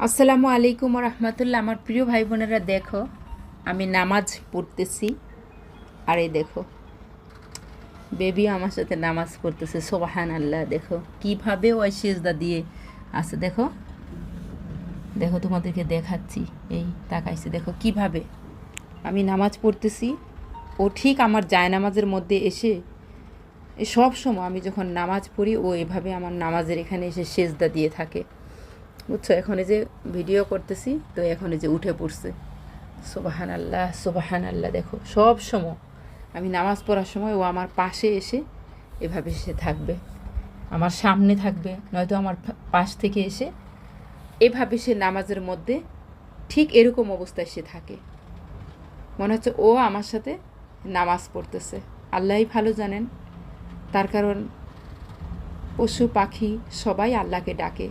আসসালামু আলাইকুম রহমতুল্লাহ। আমার প্রিয় ভাই বোনেরা, দেখো আমি নামাজ পড়তেছি। আর এই দেখো বেবিও আমার সাথে নামাজ পড়তেছে। সোবাহান আল্লাহ। দেখো কীভাবে ওই সিজদা দিয়ে আছে। দেখো দেখো তোমাদেরকে দেখাচ্ছি। এই তাকাইছে, দেখো কিভাবে আমি নামাজ পড়তেছি। ও ঠিক আমার জায়নামাজের মধ্যে এসে সব সময় আমি যখন নামাজ পড়ি ও এভাবে আমার নামাজের এখানে এসে সেজদা দিয়ে থাকে, বুঝছো। এখন এই যে ভিডিও করতেছি তো এখন এই যে উঠে পড়ছে। সুবহান আল্লাহ, সুবহান আল্লাহ। দেখো সব সময় আমি নামাজ পড়ার সময় ও আমার পাশে এসে এভাবে সে থাকবে, আমার সামনে থাকবে, নয়তো আমার পাশ থেকে এসে এভাবে সে নামাজের মধ্যে ঠিক এরকম অবস্থায় সে থাকে। মনে হচ্ছে ও আমার সাথে নামাজ পড়তেছে। আল্লাহই ভালো জানেন। তার কারণ পশু পাখি সবাই আল্লাহকে ডাকে।